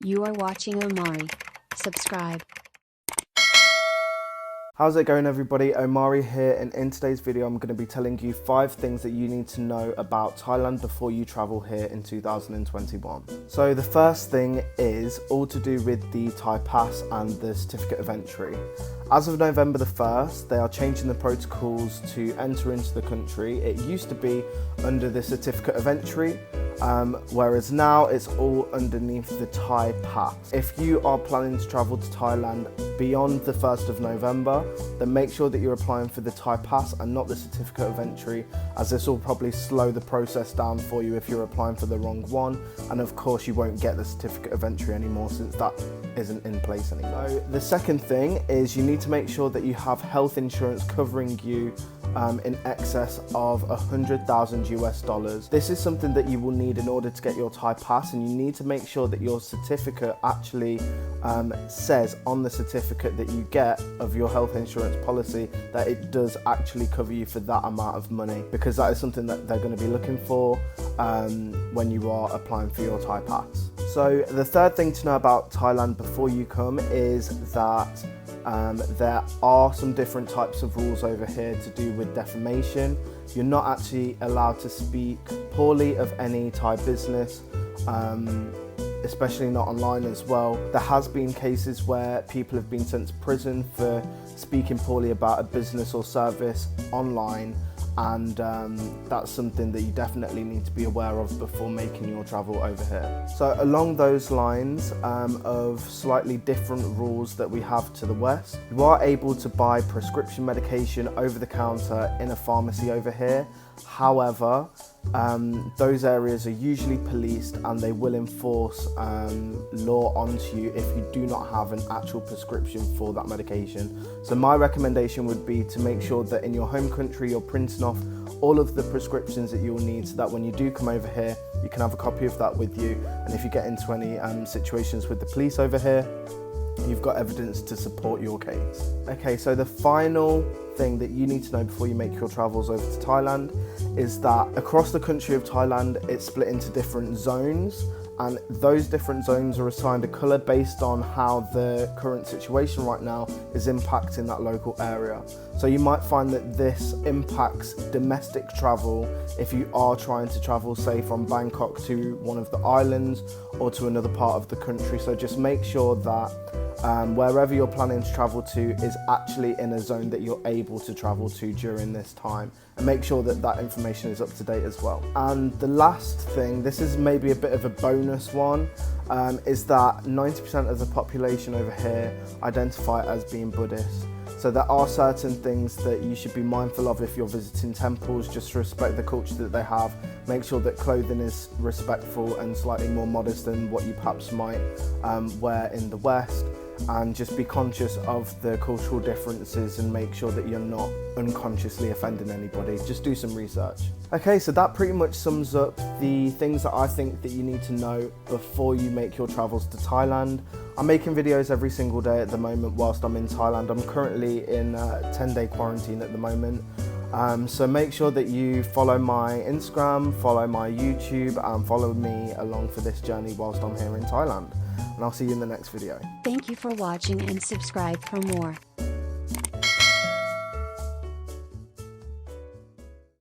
You are watching Omari. Subscribe. How's it going, everybody? Omari here, and in today's video I'm going to be telling you 5 things that you need to know about Thailand before you travel here in 2021. So the first thing is all to do with the Thai pass and the certificate of entry. As of November the 1st, they are changing the protocols to enter into the country. It used to be under the certificate of entry, whereas now it's all underneath the Thai pass. If you are planning to travel to Thailand beyond the 1st of November, then make sure that you're applying for the Thai pass and not the certificate of entry, as this will probably slow the process down for you if you're applying for the wrong one. And of course you won't get the certificate of entry anymore since that isn't in place anymore. So the second thing is you need to make sure that you have health insurance covering you in excess of $100,000 US. This is something that you will need in order to get your Thai pass, and you need to make sure that your certificate actually says on the certificate that you get of your health insurance policy that it does actually cover you for that amount of money, because that is something that they're going to be looking for when you are applying for your Thai pass. So the third thing to know about Thailand before you come is that there are some different types of rules over here to do with defamation. You're not actually allowed to speak poorly of any Thai business, especially not online as well. There has been cases where people have been sent to prison for speaking poorly about a business or service online, and that's something that you definitely need to be aware of before making your travel over here. So along those lines of slightly different rules that we have to the west, you are able to buy prescription medication over the counter in a pharmacy over here. However, those areas are usually policed and they will enforce law onto you if you do not have an actual prescription for that medication. So my recommendation would be to make sure that in your home country you're printing off all of the prescriptions that you'll need, so that when you do come over here you can have a copy of that with you, and if you get into any situations with the police over here, you've got evidence to support your case. Okay, so the final thing that you need to know before you make your travels over to Thailand is that across the country of Thailand it's split into different zones, and those different zones are assigned a colour based on how the current situation right now is impacting that local area. So you might find that this impacts domestic travel if you are trying to travel, say, from Bangkok to one of the islands or to another part of the country. So just make sure that wherever you're planning to travel to is actually in a zone that you're able to travel to during this time, and make sure that that information is up to date as well. And the last thing, this is maybe a bit of a bonus one, is that 90% of the population over here identify as being Buddhist. So there are certain things that you should be mindful of if you're visiting temples, just to respect the culture that they have. Make sure that clothing is respectful and slightly more modest than what you perhaps might wear in the West, and just be conscious of the cultural differences and make sure that you're not unconsciously offending anybody. Just do some research. Okay, so that pretty much sums up the things that I think that you need to know before you make your travels to Thailand. I'm making videos every single day at the moment whilst I'm in Thailand. I'm currently in a 10-day quarantine at the moment. So make sure that you follow my Instagram, follow my YouTube, and follow me along for this journey whilst I'm here in Thailand. And I'll see you in the next video. Thank you for watching and subscribe for more.